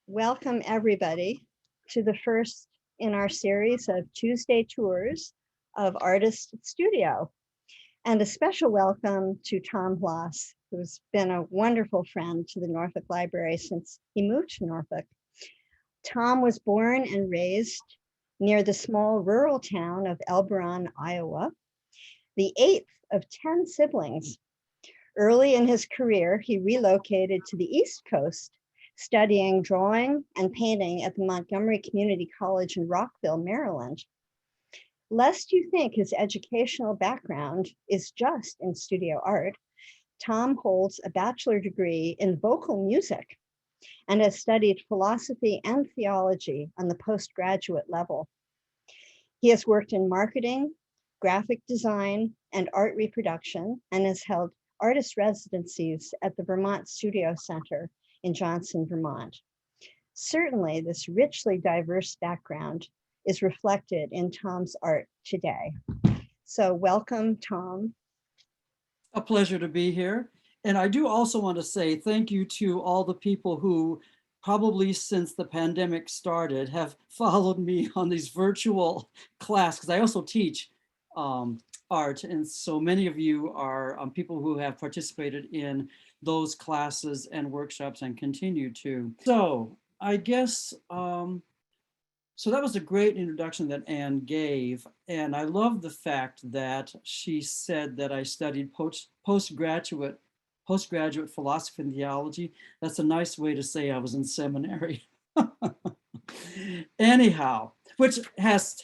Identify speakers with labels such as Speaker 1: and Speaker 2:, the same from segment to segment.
Speaker 1: Welcome everybody to the first in our series of Tuesday tours of Artist Studio. And a special welcome to Tom Hlas, who's been a wonderful friend to the Norfolk Library since he moved to Norfolk. Tom was born and raised near the small rural town of Elberon, Iowa, the eighth of 10 siblings. Early in his career, he relocated to the East Coast, studying drawing and painting at the Montgomery Community College in Rockville, Maryland. Lest you think his educational background is just in studio art, Tom holds a bachelor degree in vocal music and has studied philosophy and theology on the postgraduate level. He has worked in marketing, graphic design, and art reproduction, and has held artist residencies at the Vermont Studio Center in Johnson, Vermont. Certainly, this richly diverse background is reflected in Tom's art today. So welcome, Tom.
Speaker 2: A pleasure to be here. And I do also want to say thank you to all the people who probably since the pandemic started have followed me on these virtual classes, because I also teach art. And so many of you are people who have participated in those classes and workshops and continue to. So I guess, so that was a great introduction that Anne gave. And I love the fact that she said that I studied postgraduate philosophy and theology. That's a nice way to say I was in seminary. Anyhow, which has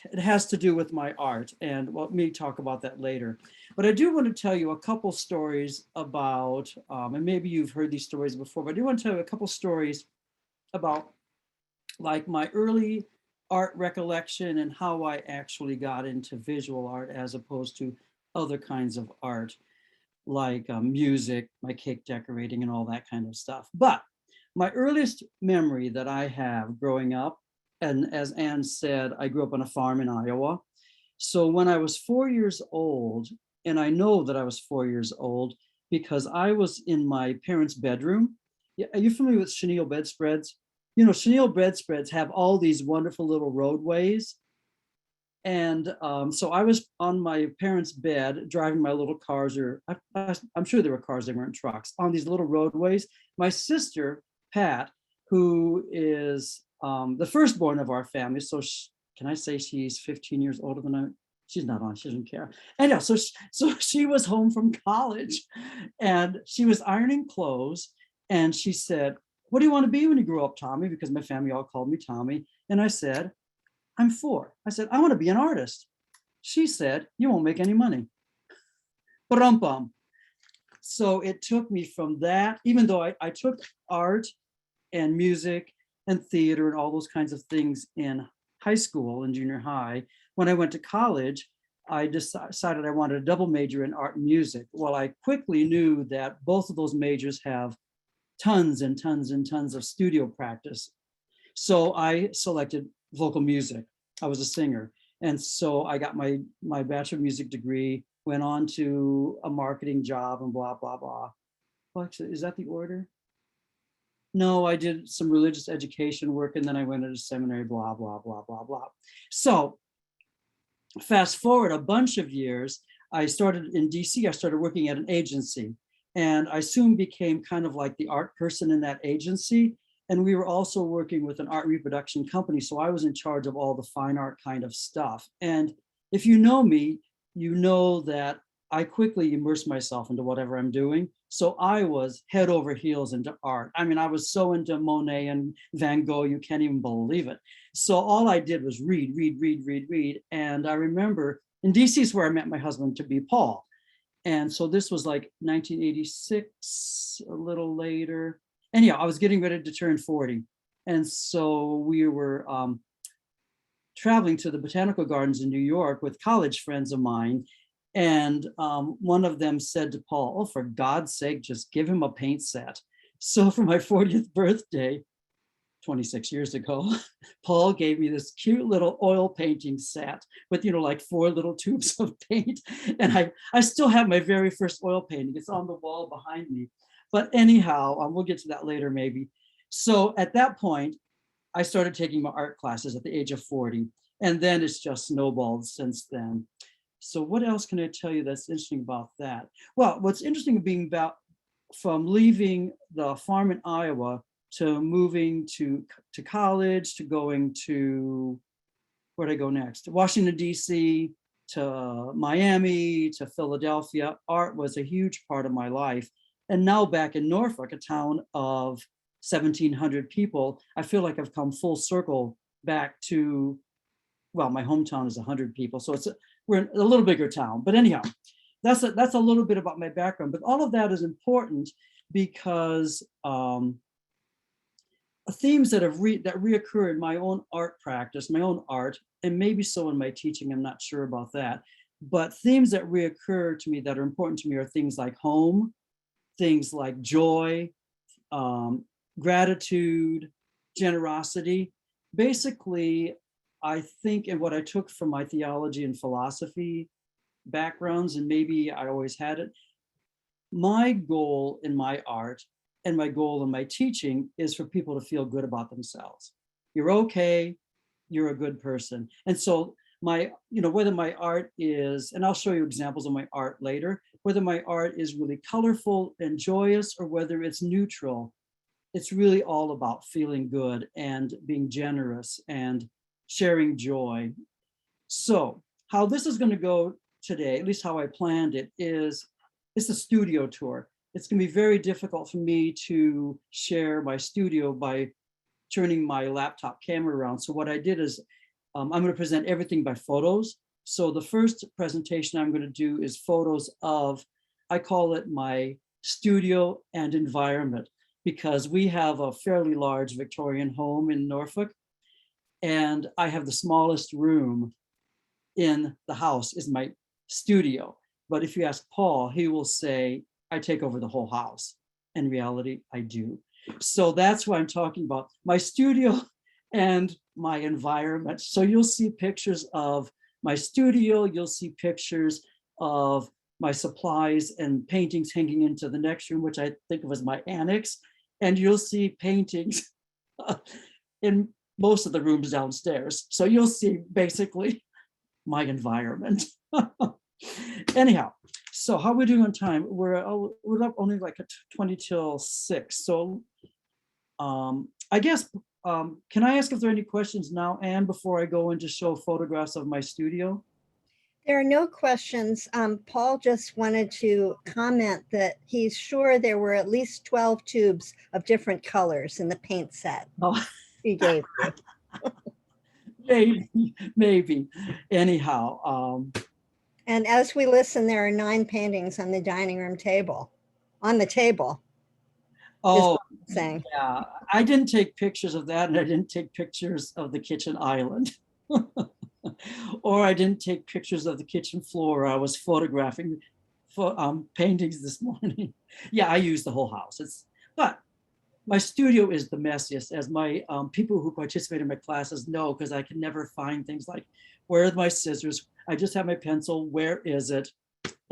Speaker 2: to do with my art, and let me talk about that later. But I do want to tell you a couple stories about, and maybe you've heard these stories before, but I do want to tell you a couple stories about like my early art recollection and how I actually got into visual art as opposed to other kinds of art like music, my cake decorating and all that kind of stuff. But my earliest memory that I have growing up, and as Anne said, I grew up on a farm in Iowa. So when I was 4 years old, and I know that I was 4 years old because I was in my parents' bedroom. Are you familiar with chenille bedspreads? You know, chenille bedspreads have all these wonderful little roadways. And so I was on my parents' bed driving my little cars, or I'm sure there were cars, they weren't trucks, on these little roadways. My sister, Pat, who is the firstborn of our family, so can I say she's 15 years older than I? She's not on, she doesn't care. Anyhow, so she was home from college and she was ironing clothes, and she said, "What do you want to be when you grow up, Tommy?" Because my family all called me Tommy. And I said, "I'm 4." I said, "I want to be an artist." She said, "You won't make any money." Ba-dum-bum. So it took me from that, even though I took art and music and theater and all those kinds of things in high school and junior high. When I went to college, I decided I wanted a double major in art and music. Well, I quickly knew that both of those majors have tons and tons and tons of studio practice. So I selected vocal music. I was a singer. And so I got my Bachelor of Music degree, went on to a marketing job and blah, blah, blah. Well, actually, is that the order? No, I did some religious education work and then I went into seminary, blah, blah, blah, blah, blah. So fast forward a bunch of years, I started in DC, I started working at an agency, and I soon became kind of like the art person in that agency. And we were also working with an art reproduction company. So I was in charge of all the fine art kind of stuff. And if you know me, you know that I quickly immerse myself into whatever I'm doing. So I was head over heels into art. I mean, I was so into Monet and Van Gogh, you can't even believe it. So all I did was read. And I remember in DC is where I met my husband to be Paul. And so this was like 1986, a little later. Anyhow, I was getting ready to turn 40. And so we were traveling to the botanical gardens in New York with college friends of mine. And one of them said to Paul, "Oh, for God's sake, just give him a paint set." So for my 40th birthday, 26 years ago, Paul gave me this cute little oil painting set with, like 4 little tubes of paint. And I still have my very first oil painting. It's on the wall behind me. But anyhow, we'll get to that later maybe. So at that point, I started taking my art classes at the age of 40, and then it's just snowballed since then. So what else can I tell you that's interesting about that? Well, what's interesting being about from leaving the farm in Iowa to moving to college, to going to, where'd I go next? Washington, D.C., to Miami, to Philadelphia. Art was a huge part of my life. And now back in Norfolk, a town of 1,700 people, I feel like I've come full circle back to, well, my hometown is 100 people. So we're in a little bigger town. But anyhow, that's a little bit about my background. But all of that is important because themes that reoccur in my own art practice, my own art, and maybe so in my teaching, I'm not sure about that. But themes that reoccur to me that are important to me are things like home, things like joy, gratitude, generosity. Basically, I think, and what I took from my theology and philosophy backgrounds, and maybe I always had it, my goal in my art and my goal in my teaching is for people to feel good about themselves. You're okay, you're a good person. And so whether my art is, and I'll show you examples of my art later, whether my art is really colorful and joyous or whether it's neutral, it's really all about feeling good and being generous and sharing joy. So how this is going to go today, at least how I planned it, is it's a studio tour. It's going to be very difficult for me to share my studio by turning my laptop camera around. So what I did is I'm going to present everything by photos. So the first presentation I'm going to do is photos of, I call it my studio and environment, because we have a fairly large Victorian home in Norfolk, and I have the smallest room in the house is my studio. But if you ask Paul, he will say, I take over the whole house. In reality, I do. So that's what I'm talking about, my studio and my environment. So you'll see pictures of my studio, you'll see pictures of my supplies and paintings hanging into the next room, which I think of as my annex. And you'll see paintings in most of the rooms downstairs. So you'll see basically my environment. Anyhow, so how are we doing on time? We're up only like 20 till 6. So I guess, can I ask if there are any questions now, Anne, before I go in to show photographs of my studio?
Speaker 1: There are no questions. Paul just wanted to comment that he's sure there were at least 12 tubes of different colors in the paint set
Speaker 2: Oh,
Speaker 1: he gave you.
Speaker 2: maybe. Anyhow,
Speaker 1: And as we listen, there are 9 paintings on the dining room table, on the table.
Speaker 2: oh,
Speaker 1: Saying.
Speaker 2: yeah, I didn't take pictures of that, and I didn't take pictures of the kitchen island. Or I didn't take pictures of the kitchen floor. I was photographing paintings this morning. Yeah, I use the whole house. But my studio is the messiest, as my people who participate in my classes know, because I can never find things like, where are my scissors? I just have my pencil. Where is it?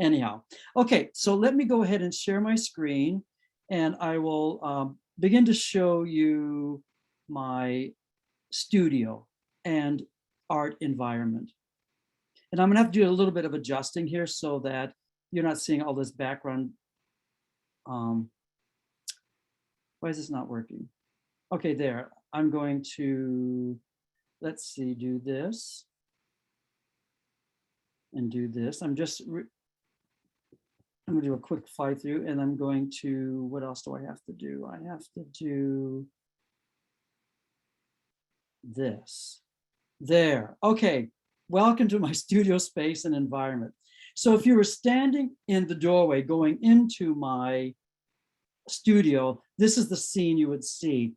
Speaker 2: Anyhow, okay, so let me go ahead and share my screen, and I will begin to show you my studio and art environment. And I'm gonna have to do a little bit of adjusting here so that you're not seeing all this background. Why is this not working? Okay, there. I'm going to, let's see, do this and do this. I'm gonna do a quick fly through, and I'm going to, what else do I have to do? I have to do this. There, okay. Welcome to my studio space and environment. So if you were standing in the doorway going into my studio, this is the scene you would see.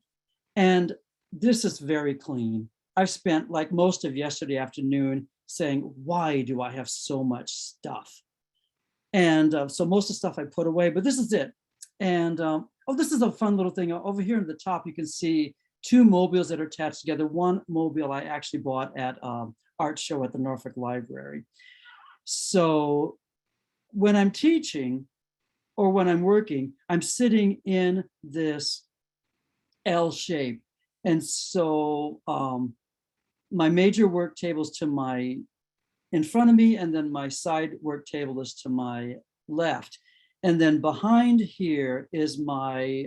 Speaker 2: And this is very clean. I've spent like most of yesterday afternoon saying, why do I have so much stuff? And so most of the stuff I put away, but this is it. And oh, this is a fun little thing. Over here at the top, you can see 2 mobiles that are attached together. One mobile I actually bought at art show at the Norfolk Library. So when I'm teaching or when I'm working, I'm sitting in this L shape. And so my major work table is to my in front of me, and then my side work table is to my left. And then behind here is my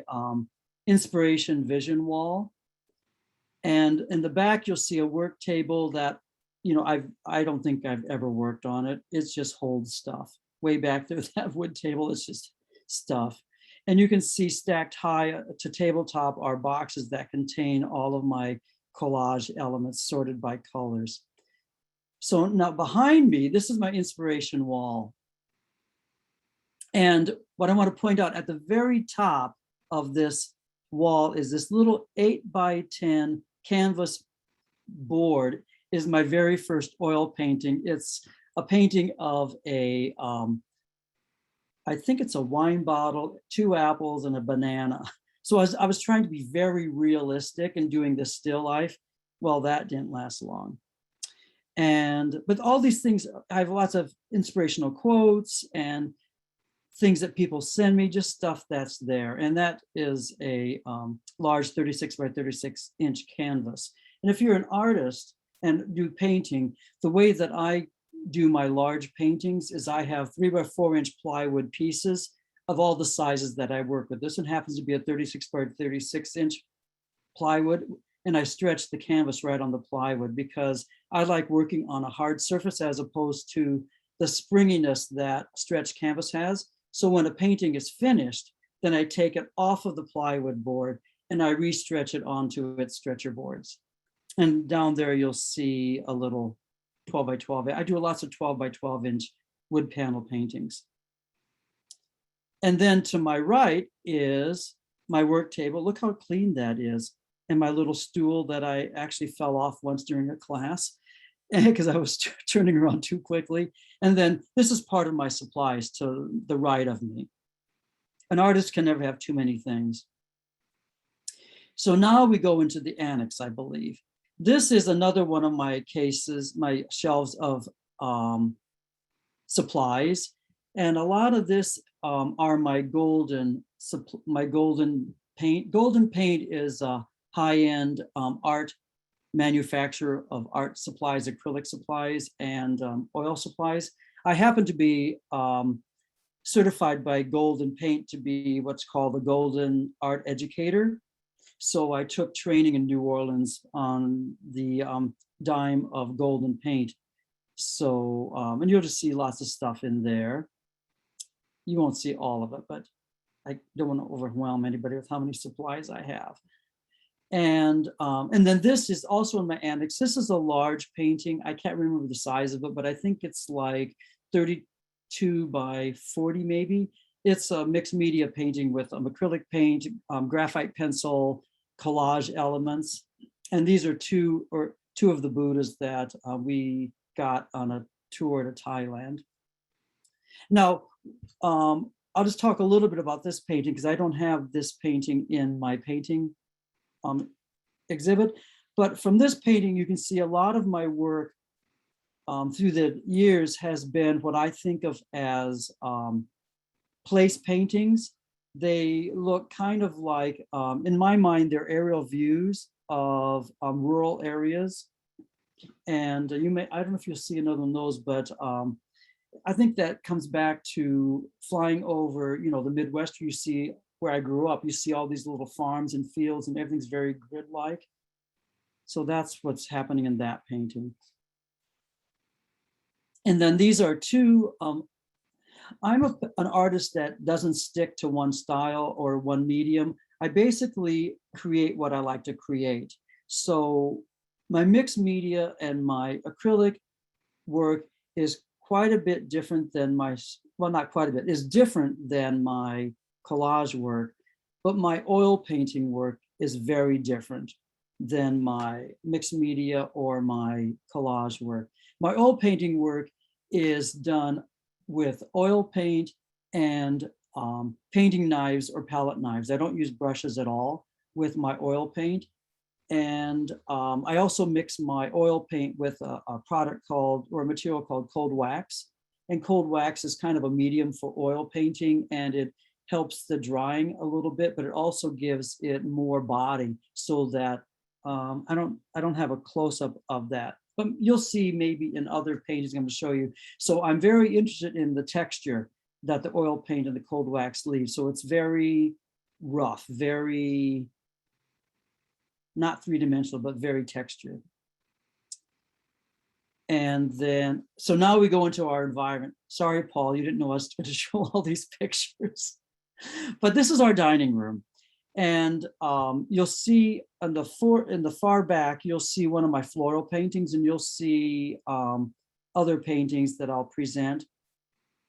Speaker 2: inspiration vision wall. And in the back, you'll see a work table that, I don't think I've ever worked on it. It's just holds stuff. Way back there, that wood table is just stuff. And you can see stacked high to tabletop are boxes that contain all of my collage elements sorted by colors. So now behind me, this is my inspiration wall. And what I want to point out at the very top of this wall is this little 8x10 canvas board is my very first oil painting. It's a painting of a, I think it's a wine bottle, 2 apples and a banana. So I was trying to be very realistic and doing the still life. Well, that didn't last long. But all these things, I have lots of inspirational quotes and things that people send me, just stuff that's there. And that is a large 36 by 36 inch canvas. And if you're an artist and do painting, the way that I do my large paintings is I have 3 by 4 inch plywood pieces of all the sizes that I work with. This one happens to be a 36 by 36 inch plywood, and I stretch the canvas right on the plywood because I like working on a hard surface as opposed to the springiness that stretched canvas has. So when a painting is finished, then I take it off of the plywood board and I re-stretch it onto its stretcher boards. And down there, you'll see a little 12 by 12. I do lots of 12 by 12 inch wood panel paintings. And then to my right is my work table. Look how clean that is. And my little stool that I actually fell off once during a class because I was turning around too quickly. And then this is part of my supplies to the right of me. An artist can never have too many things. So now we go into the annex, I believe. This is another one of my cases, my shelves of supplies. And a lot of this are my golden paint. Golden paint is a high-end art manufacturer of art supplies, acrylic supplies, and oil supplies. I happen to be certified by Golden Paint to be what's called a Golden Art Educator. So I took training in New Orleans on the dime of Golden Paint. So, and you'll just see lots of stuff in there. You won't see all of it, but I don't want to overwhelm anybody with how many supplies I have. And then this is also in my annex. This is a large painting. I can't remember the size of it, but I think it's like 32 by 40 maybe. It's a mixed media painting with acrylic paint, graphite pencil, collage elements. And these are two of the Buddhas that we got on a tour to Thailand. Now, I'll just talk a little bit about this painting because I don't have this painting in my painting exhibit. But from this painting, you can see a lot of my work through the years has been what I think of as place paintings. They look kind of like, in my mind, they're aerial views of rural areas. And I don't know if you'll see another one of those, but I think that comes back to flying over, the Midwest. You see where I grew up, you see all these little farms and fields and everything's very grid-like. So that's what's happening in that painting. And then these are two, I'm an artist that doesn't stick to one style or one medium. I basically create what I like to create. So my mixed media and my acrylic work is quite a bit different than not quite a bit, is different than my collage work, but my oil painting work is very different than my mixed media or my collage work. My oil painting work is done with oil paint and painting knives or palette knives. I don't use brushes at all with my oil paint. And I also mix my oil paint with a material called cold wax. And cold wax is kind of a medium for oil painting, and it helps the drying a little bit, but it also gives it more body so that I don't have a close-up of that, but you'll see maybe in other paintings I'm going to show you. So I'm very interested in the texture that the oil paint and the cold wax leaves. So it's very rough, very not three-dimensional, but very textured. And then, so now we go into our environment. Sorry, Paul, you didn't know I was going to show all these pictures, but this is our dining room. And you'll see in the far back, you'll see one of my floral paintings, and you'll see other paintings that I'll present.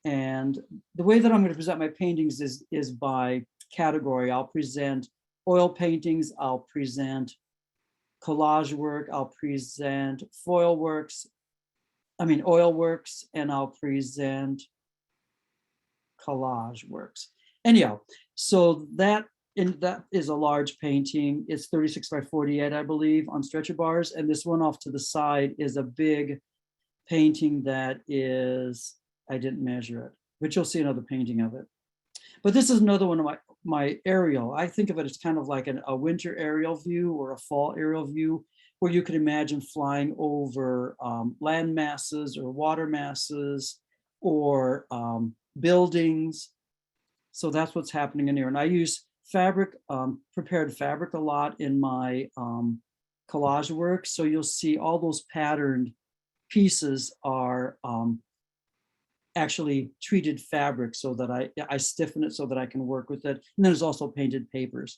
Speaker 2: And the way that I'm going to present my paintings is by category. I'll present oil paintings, I'll present collage work, I'll present oil works, and I'll present collage works. Anyhow, so that is a large painting. It's 36 by 48, I believe, on stretcher bars. And this one off to the side is a big painting that is, I didn't measure it, but you'll see another painting of it. But this is another one of my aerial. I think of it as kind of like a winter aerial view or a fall aerial view, where you could imagine flying over land masses or water masses or buildings. So that's what's happening in here. And I use fabric, prepared fabric a lot in my collage work. So you'll see all those patterned pieces are actually treated fabric, so that I stiffen it so that I can work with it. And then there's also painted papers.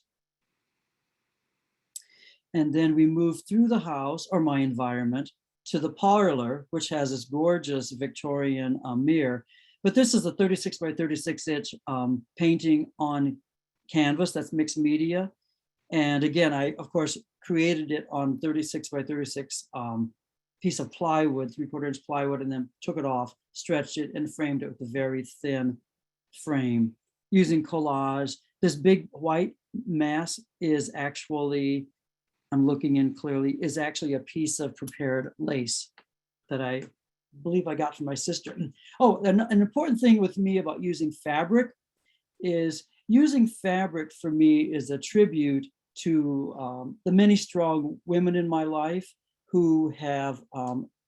Speaker 2: And then we move through the house, or my environment, to the parlor, which has this gorgeous Victorian mirror. But this is a 36 by 36 inch painting on canvas. That's mixed media. And again, I, of course, created it on 36 by 36 piece of plywood, 3/4 inch plywood, and then took it off, stretched it, and framed it with a very thin frame using collage. This big white mass is actually, I'm looking in clearly, is actually a piece of prepared lace that I believe I got from my sister. Oh, and an important thing with me about using fabric is using fabric for me is a tribute to the many strong women in my life who have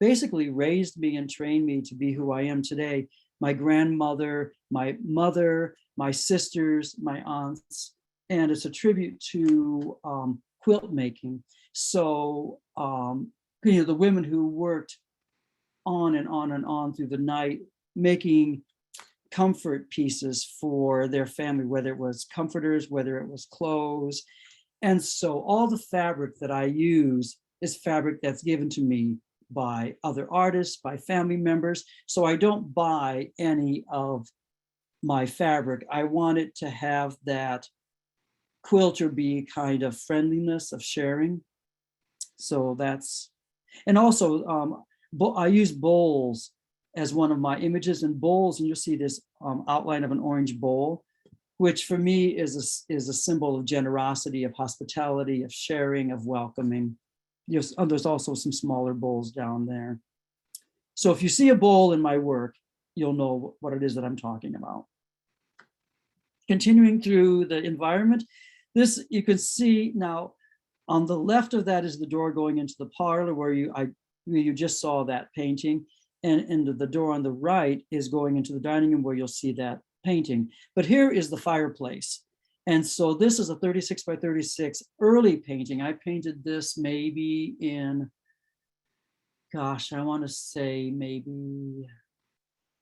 Speaker 2: basically raised me and trained me to be who I am today. My grandmother, my mother, my sisters, my aunts, and it's a tribute to quilt making. So, the women who worked on and on and on through the night, making comfort pieces for their family, whether it was comforters, whether it was clothes. And so all the fabric that I use is fabric that's given to me by other artists, by family members. So I don't buy any of my fabric. I want it to have that quilter be kind of friendliness of sharing. So that's, and also I use bowls as one of my images, and bowls, and you'll see this outline of an orange bowl, which for me is a symbol of generosity, of hospitality, of sharing, of welcoming. There's also some smaller bowls down there. So if you see a bowl in my work, you'll know what it is that I'm talking about. Continuing through the environment, this you can see now on the left of that is the door going into the parlor where you just saw that painting, and the door on the right is going into the dining room where you'll see that painting. But here is the fireplace. And so this is a 36 by 36 early painting. I painted this maybe in, gosh, I want to say maybe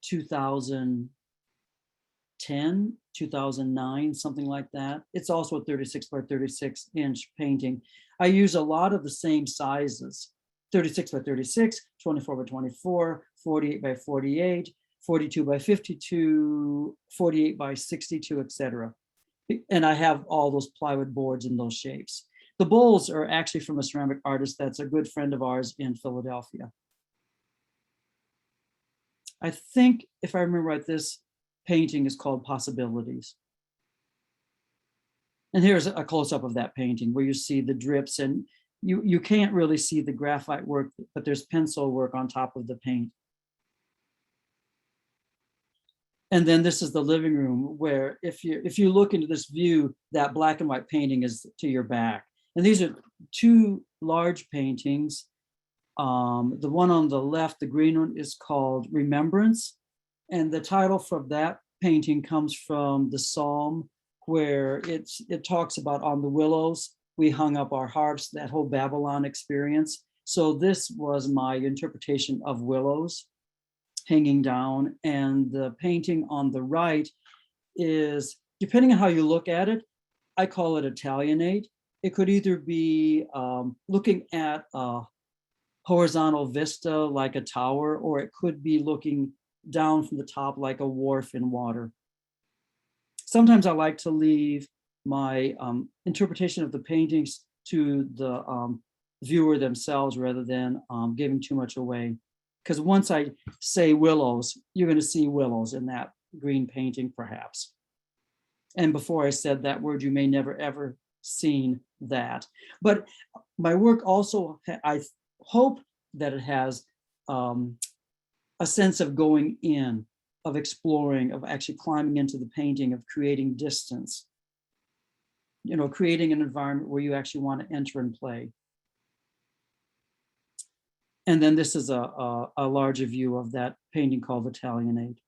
Speaker 2: 2010, 2009, something like that. It's also a 36 by 36 inch painting. I use a lot of the same sizes, 36 by 36, 24 by 24, 48 by 48, 42 by 52, 48 by 62, etc. And I have all those plywood boards in those shapes. The bowls are actually from a ceramic artist that's a good friend of ours in Philadelphia. I think, if I remember right, this painting is called Possibilities. And here's a close-up of that painting where you see the drips, and you can't really see the graphite work, but there's pencil work on top of the paint. And then this is the living room where if you look into this view, that black and white painting is to your back. And these are two large paintings. The one on the left, the green one, is called Remembrance. And the title from that painting comes from the Psalm, where it talks about on the willows, we hung up our harps, that whole Babylon experience. So this was my interpretation of willows hanging down. And the painting on the right is, depending on how you look at it, I call it Italianate. It could either be looking at a horizontal vista like a tower, or it could be looking down from the top like a wharf in water. Sometimes I like to leave my interpretation of the paintings to the viewer themselves rather than giving too much away. Because once I say willows, you're going to see willows in that green painting, perhaps. And before I said that word, you may never ever seen that. But my work also, I hope that it has a sense of going in, of exploring, of actually climbing into the painting, of creating distance, you know, creating an environment where you actually want to enter and play. And then this is a larger view of that painting called Italianate.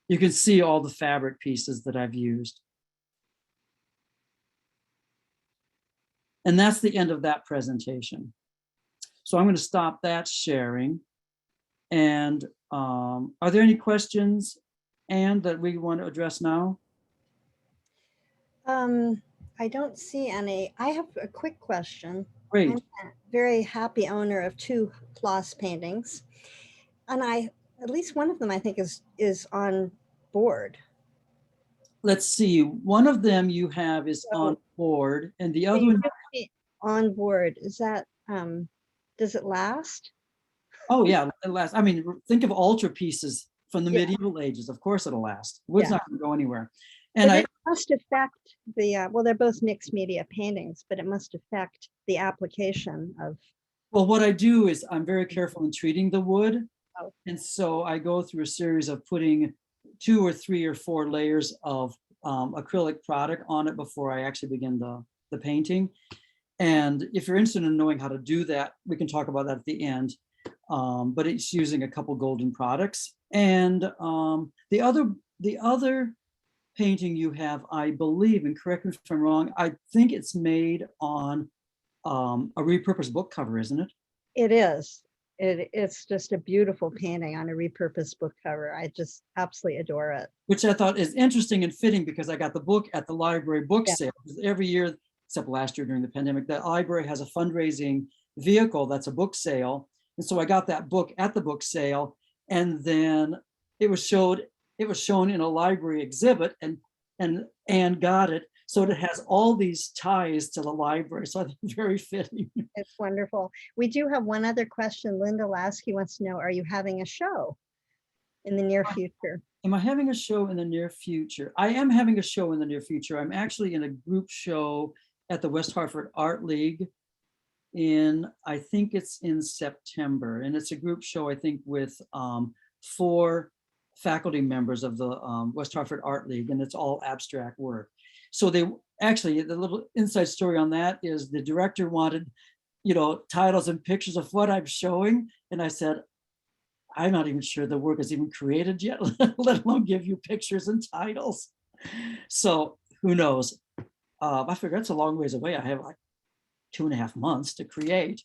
Speaker 2: You can see all the fabric pieces that I've used. And that's the end of that presentation. So I'm going to stop that sharing. And are there any questions, Anne, that we want to address now?
Speaker 1: I don't see any. I have a quick question.
Speaker 2: Great.
Speaker 1: I'm a very happy owner of 2 Hlas paintings, and at least one of them I think is on board.
Speaker 2: Let's see. One of them you have is on board, and the other one
Speaker 1: on board. Is that does it last?
Speaker 2: Oh yeah, it lasts. I mean, think of altarpieces from the medieval ages. Of course it'll last. Wood's not going to go anywhere. And
Speaker 1: it must affect the, well, they're both mixed media paintings, but it must affect the application of.
Speaker 2: Well, what I do is I'm very careful in treating the wood. And so I go through a series of putting 2 or 3 or 4 layers of acrylic product on it before I actually begin the painting. And if you're interested in knowing how to do that, we can talk about that at the end. But it's using a couple golden products. And the other painting you have, I believe, and correct me if I'm wrong, I think it's made on a repurposed book cover, isn't it?
Speaker 1: It is. It's just a beautiful painting on a repurposed book cover. I just absolutely adore it.
Speaker 2: Which I thought is interesting and fitting because I got the book at the library book sale. Every year, except last year during the pandemic, the library has a fundraising vehicle that's a book sale. And so I got that book at the book sale, and then it was shown in a library exhibit, and got it. So it has all these ties to the library. So I think it's very fitting.
Speaker 1: It's wonderful. We do have one other question. Linda Lasky wants to know, are you having a show in the near future?
Speaker 2: Am I having a show in the near future? I am having a show in the near future. I'm actually in a group show at the West Hartford Art League I think it's in September. And it's a group show, I think, with 4 faculty members of the West Hartford Art League, and it's all abstract work. So they actually, the little inside story on that is the director wanted, titles and pictures of what I'm showing. And I said, I'm not even sure the work is even created yet, let alone give you pictures and titles. So who knows? I figure that's a long ways away. I have like 2.5 months to create.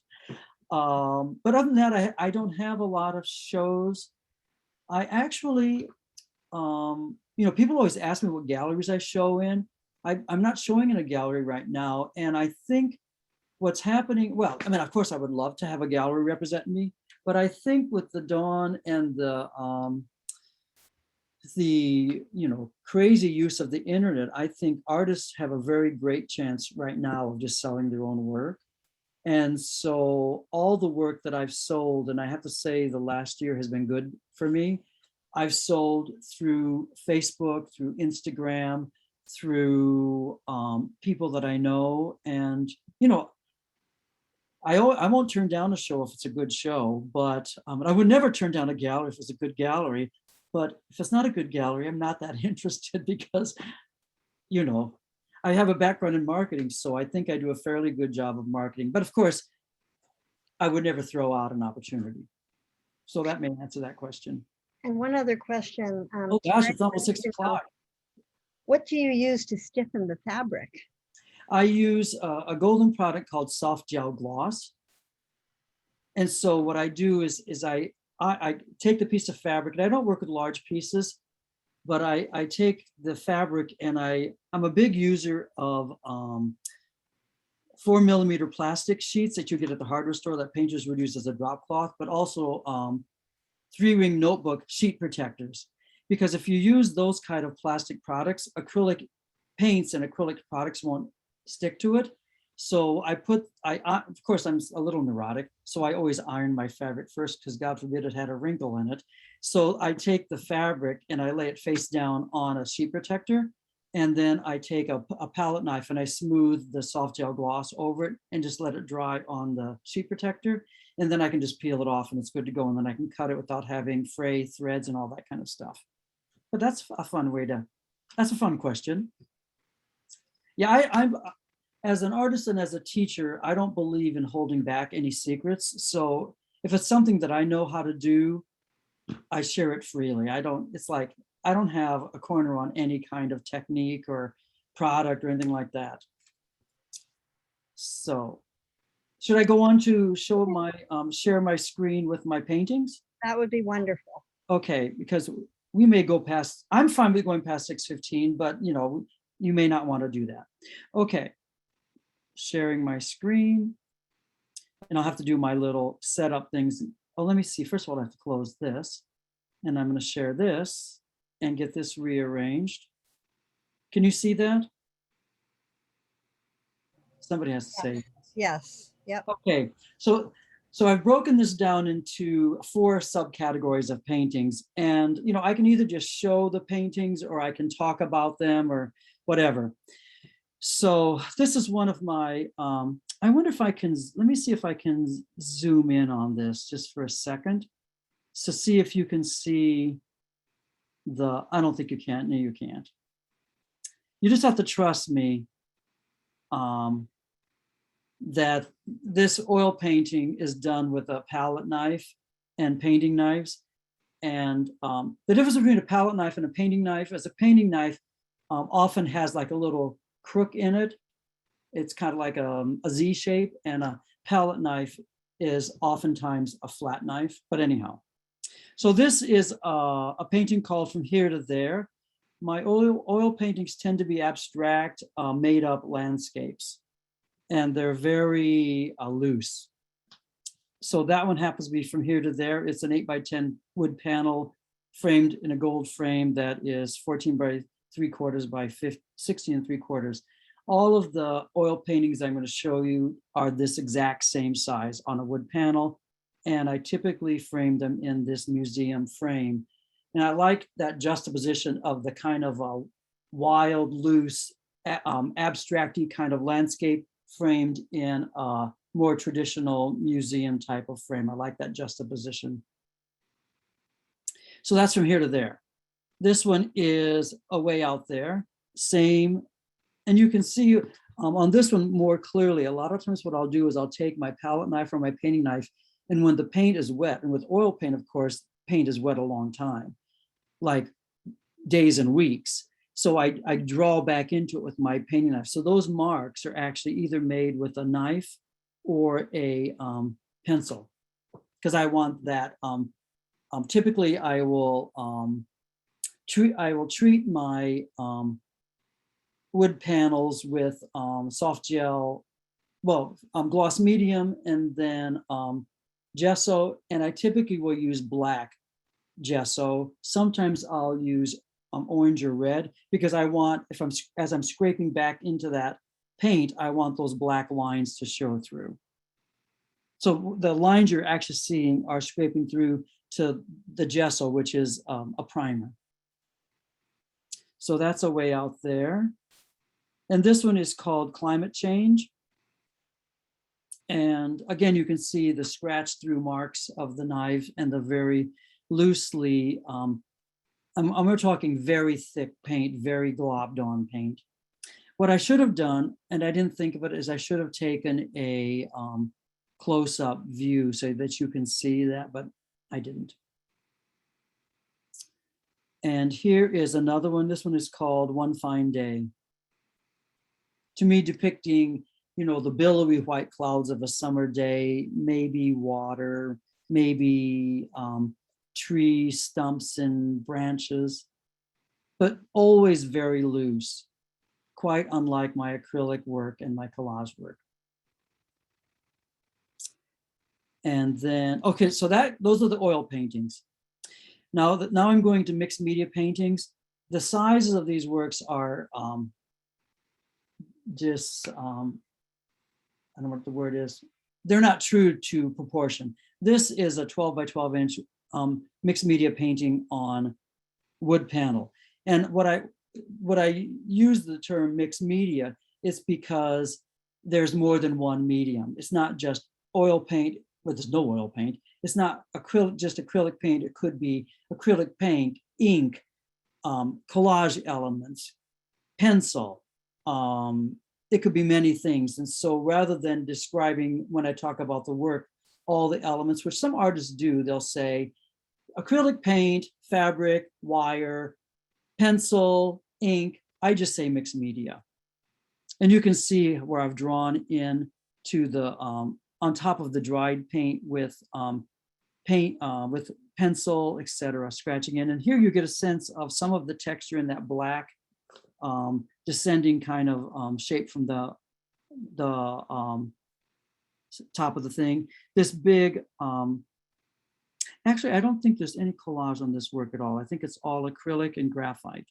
Speaker 2: But other than that, I don't have a lot of shows. I actually, people always ask me what galleries I show in. I'm not showing in a gallery right now. And I think what's happening, well, I mean, of course, I would love to have a gallery represent me, but I think with the dawn and the crazy use of the internet, I think artists have a very great chance right now of just selling their own work. And so all the work that I've sold, and I have to say the last year has been good for me, I've sold through Facebook, through Instagram, through people that I know. And, I won't turn down a show if it's a good show, but I would never turn down a gallery if it's a good gallery. But if it's not a good gallery, I'm not that interested because, I have a background in marketing, so I think I do a fairly good job of marketing. But of course, I would never throw out an opportunity. So that may answer that question.
Speaker 1: And one other question.
Speaker 2: Oh gosh, it's almost
Speaker 1: to
Speaker 2: 6 o'clock.
Speaker 1: What do you use to stiffen the fabric?
Speaker 2: I use a golden product called soft gel gloss. And so what I do is I take the piece of fabric, and I don't work with large pieces, but I take the fabric, and I'm a big user of 4mm plastic sheets that you get at the hardware store that painters would use as a drop cloth, but also 3-ring notebook sheet protectors. Because if you use those kind of plastic products, acrylic paints and acrylic products won't stick to it. So of course, I'm a little neurotic, so I always iron my fabric first, because God forbid it had a wrinkle in it. So I take the fabric and I lay it face down on a sheet protector, and then I take a palette knife and I smooth the soft gel gloss over it and just let it dry on the sheet protector. And then I can just peel it off and it's good to go. And then I can cut it without having fray threads and all that kind of stuff. But that's a fun that's a fun question. Yeah, I'm as an artist and as a teacher, I don't believe in holding back any secrets. So if it's something that I know how to do, I share it freely. It's like, I don't have a corner on any kind of technique or product or anything like that. So should I go on to show my, share my screen with my paintings?
Speaker 1: That would be wonderful.
Speaker 2: Okay, because we may go past, I'm fine with going past 6:15, but you may not want to do that. Okay, sharing my screen. And I'll have to do my little setup things. Oh, let me see. First of all, I have to close this. And I'm going to share this and get this rearranged. Can you see that? Somebody has to say.
Speaker 1: Yes. Yep.
Speaker 2: Okay, so I've broken this down into 4 subcategories of paintings, and I can either just show the paintings or I can talk about them or whatever. So this is one of my, I wonder if I can, let me see if I can zoom in on this just for a second. So see if you can see I don't think you can, no, you can't. You just have to trust me that this oil painting is done with a palette knife and painting knives. And the difference between a palette knife and a painting knife is a painting knife often has like a little crook in it. It's kind of like a Z shape, and a palette knife is oftentimes a flat knife. But anyhow, so this is a painting called From Here to There. My oil paintings tend to be abstract, made up landscapes, and they're very loose. So that one happens to be From Here to There. It's an 8x10 wood panel framed in a gold frame that is 14 3/4 by 16 3/4. All of the oil paintings I'm going to show you are this exact same size on a wood panel. And I typically frame them in this museum frame. And I like that juxtaposition of the kind of a wild, loose, abstract-y kind of landscape framed in a more traditional museum type of frame. I like that juxtaposition. So that's From Here to There. This one is Away Out There, same. And you can see on this one more clearly. A lot of times what I'll do is I'll take my palette knife or my painting knife, and when the paint is wet, and with oil paint, of course, paint is wet a long time, like days and weeks. So I draw back into it with my painting knife. So those marks are actually either made with a knife or a pencil, because I want that. Typically, I will treat my wood panels with soft gel, gloss medium, and then gesso. And I typically will use black gesso. Sometimes I'll use orange or red, because I want, as I'm scraping back into that paint, I want those black lines to show through. So the lines you're actually seeing are scraping through to the gesso, which is a primer. So that's Away Out There. And this one is called Climate Change. And again, you can see the scratch through marks of the knife and the very loosely, we're talking very thick paint, very globbed on paint. What I should have done, and I didn't think of it, is I should have taken a close-up view so that you can see that, but I didn't. And here is another one. This one is called One Fine Day. To me, depicting, the billowy white clouds of a summer day, maybe water, maybe tree stumps and branches, but always very loose, quite unlike my acrylic work and my collage work. And then, okay, so those are the oil paintings. Now I'm going to mixed media paintings. The sizes of these works are just, I don't know what the word is. They're not true to proportion. This is a 12 by 12 inch mixed media painting on wood panel. And what I use the term mixed media is because there's more than one medium. It's not just oil paint, but there's no oil paint. It's not just acrylic paint. It could be acrylic paint, ink, collage elements, pencil. It could be many things. And so rather than describing, when I talk about the work, all the elements, which some artists do, they'll say acrylic paint, fabric, wire, pencil, ink. I just say mixed media. And you can see where I've drawn in to the, on top of the dried paint with with pencil, etc., scratching in. And here you get a sense of some of the texture in that black descending kind of shape from the top of the thing. This big, actually, I don't think there's any collage on this work at all. I think it's all acrylic and graphite,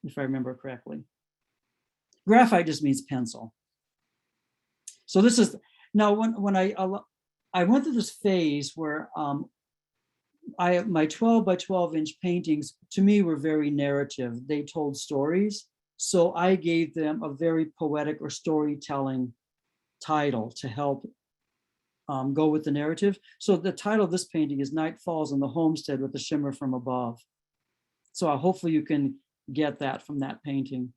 Speaker 2: if I remember correctly. Graphite just means pencil. So this is, now when I went through this phase where my 12 by 12 inch paintings to me were very narrative. They told stories. So I gave them a very poetic or storytelling title to help go with the narrative. So the title of this painting is Night Falls on the Homestead with the Shimmer from Above. So hopefully you can get that from that painting.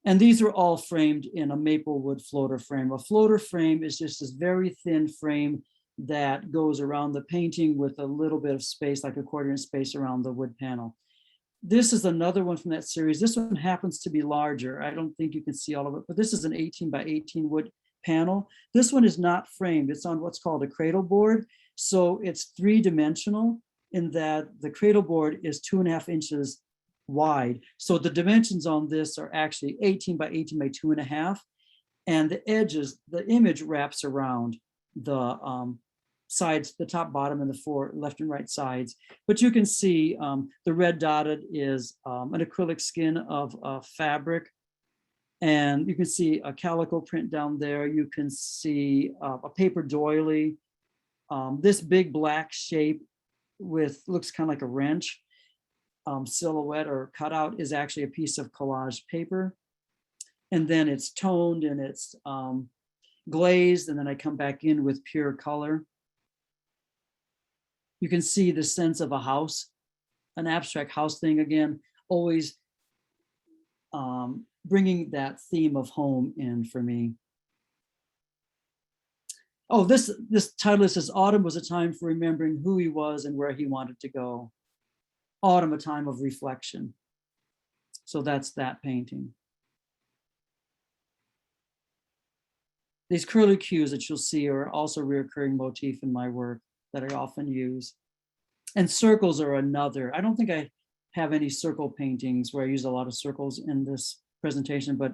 Speaker 2: And these are all framed in a maple wood floater frame. A floater frame is just this very thin frame that goes around the painting with a little bit of space, like accordion space around the wood panel. This is another one from that series. This one happens to be larger. I don't think you can see all of it, but this is an 18 by 18 wood panel. This one is not framed. It's on what's called a cradle board. So it's 3-dimensional in that the cradle board is 2.5 inches wide. So the dimensions on this are actually 18 by 18 by 2.5. And the edges, the image wraps around the sides, the top, bottom, and the 4 left and right sides. But you can see the red dotted is an acrylic skin of fabric. And you can see a calico print down there. You can see a paper doily. This big black shape with, looks kind of like a wrench. Silhouette or cutout is actually a piece of collage paper. And then it's toned and it's glazed, and then I come back in with pure color. You can see the sense of a house, an abstract house thing again, always bringing that theme of home in for me. Oh, this title says, Autumn was a time for remembering who he was and where he wanted to go. Autumn, a time of reflection. So that's that painting. These curlicues that you'll see are also a recurring motif in my work that I often use. And circles are another. I don't think I have any circle paintings where I use a lot of circles in this presentation, but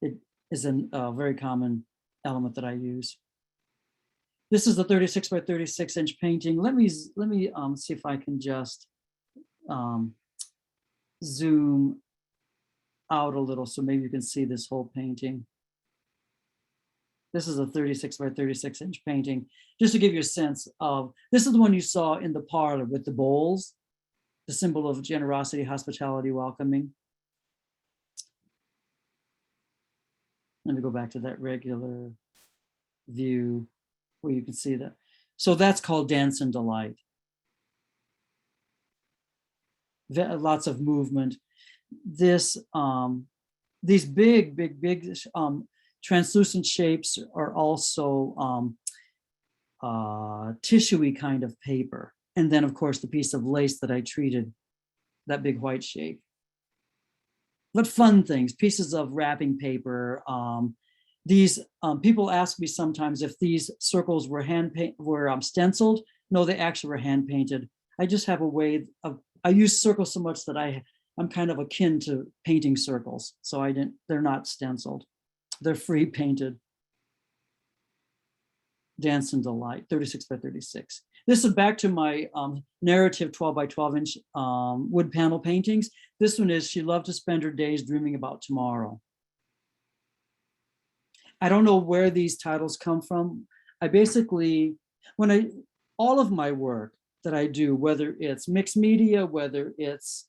Speaker 2: it is a very common element that I use. This is the 36 by 36 inch painting. Let me see if I can just zoom out a little so maybe you can see this whole painting. This is a 36 by 36 inch painting, just to give you a sense of, this is the one you saw in the parlor with the bowls, the symbol of generosity, hospitality, welcoming. Let me go back to that regular view where you can see that. So that's called Dance and Delight. Lots of movement. This these big translucent shapes are also tissuey kind of paper. And then of course the piece of lace that I treated, that big white shape. But fun things, pieces of wrapping paper. These people ask me sometimes if these circles were stenciled. No, they actually were hand painted. I just have a way of, I use circles so much that I'm kind of akin to painting circles. So they're not stenciled. They're free painted. Dance and Delight, 36 by 36. This is back to my narrative 12 by 12 inch wood panel paintings. This one is She Loved to Spend Her Days Dreaming About Tomorrow. I don't know where these titles come from. I basically, all of my work that I do, whether it's mixed media, whether it's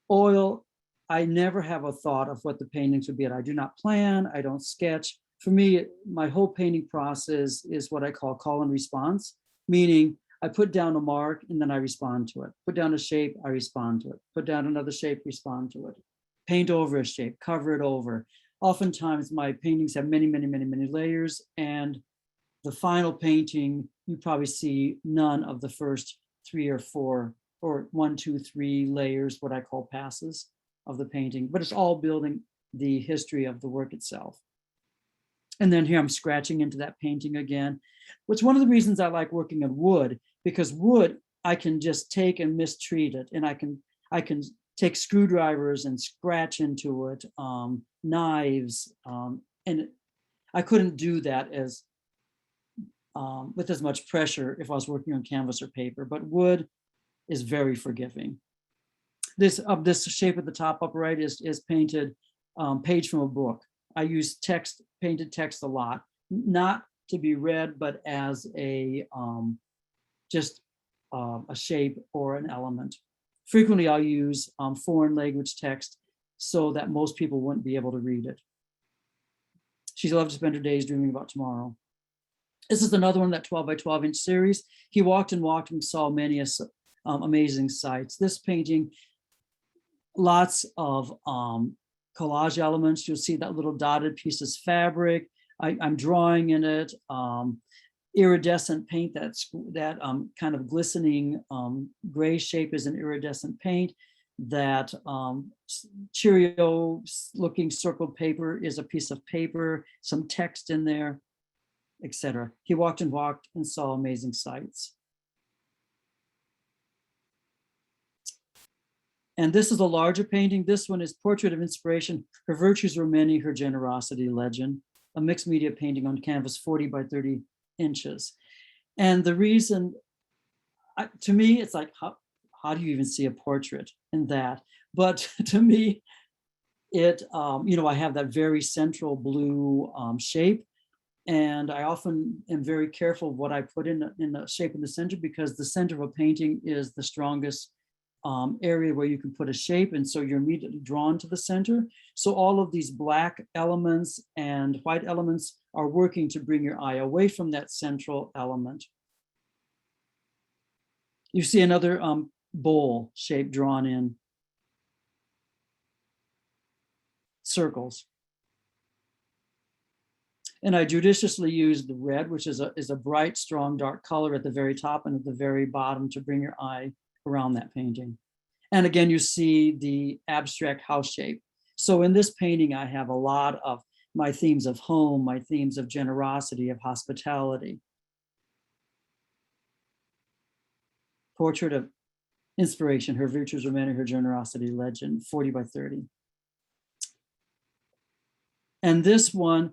Speaker 2: oil, I never have a thought of what the paintings would be. I do not plan, I don't sketch. For me, my whole painting process is what I call and response, meaning I put down a mark and then I respond to it. Put down a shape, I respond to it. Put down another shape, respond to it. Paint over a shape, cover it over. Oftentimes my paintings have many layers, and the final painting, you probably see none of the first 3 or 4 or 1, 2, 3 layers, what I call passes of the painting, but it's all building the history of the work itself. And then here I'm scratching into that painting again, which one of the reasons I like working on wood, because wood, I can just take and mistreat it. And I can take screwdrivers and scratch into it, knives. And I couldn't do that with as much pressure if I was working on canvas or paper, but wood is very forgiving. This shape at the top upper right is painted page from a book. I use painted text a lot, not to be read, but as just a shape or an element. Frequently, I'll use foreign language text so that most people wouldn't be able to read it. She loved to spend her days dreaming about tomorrow. This is another one, that 12 by 12 inch series. He walked and saw many amazing sights. This painting, lots of collage elements. You'll see that little dotted piece is fabric. I'm drawing in it. Iridescent paint, that kind of glistening gray shape is an iridescent paint. That Cheerio looking circled paper is a piece of paper, some text in there, etc. He walked and saw amazing sights. And this is a larger painting. This one is Portrait of Inspiration. Her virtues were many, her generosity legend. A mixed media painting on canvas 40 by 30 inches. And the reason, to me, it's like, how do you even see a portrait in that? But to me, it, I have that very central blue shape. And I often am very careful of what I put in the shape in the center, because the center of a painting is the strongest area where you can put a shape, and so you're immediately drawn to the center. So all of these black elements and white elements are working to bring your eye away from that central element. You see another bowl shape drawn in circles. And I judiciously used the red, which is a bright, strong, dark color at the very top and at the very bottom to bring your eye around that painting. And again, you see the abstract house shape. So in this painting, I have a lot of my themes of home, my themes of generosity, of hospitality. Portrait of Inspiration, her virtues were many, her generosity legend, 40 by 30. And this one,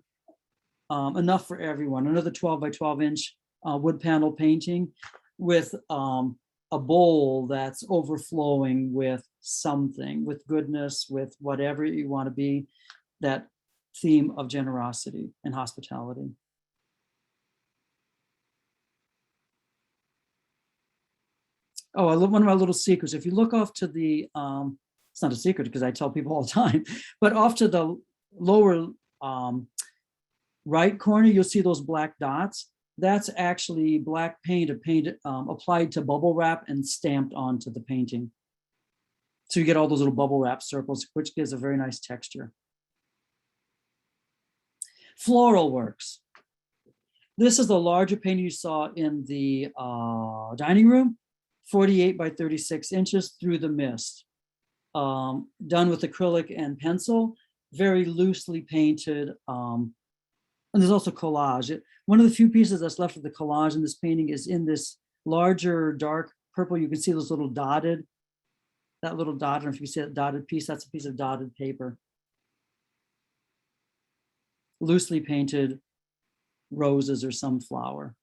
Speaker 2: Enough for Everyone, another 12 by 12 inch wood panel painting with a bowl that's overflowing with something, with goodness, with whatever you want to be, that theme of generosity and hospitality. Oh, I love one of my little secrets. If you look off to the, it's not a secret because I tell people all the time, but off to the lower right corner, you'll see those black dots. That's actually black paint applied to bubble wrap and stamped onto the painting. So you get all those little bubble wrap circles, which gives a very nice texture. Floral Works. This is the larger painting you saw in the dining room, 48 by 36 inches through the mist. Done with acrylic and pencil, very loosely painted. And there's also collage. One of the few pieces that's left of the collage in this painting is in this larger dark purple. You can see those little dotted, that little dot, I don't know if you see that dotted piece, that's a piece of dotted paper. Loosely painted roses or some flower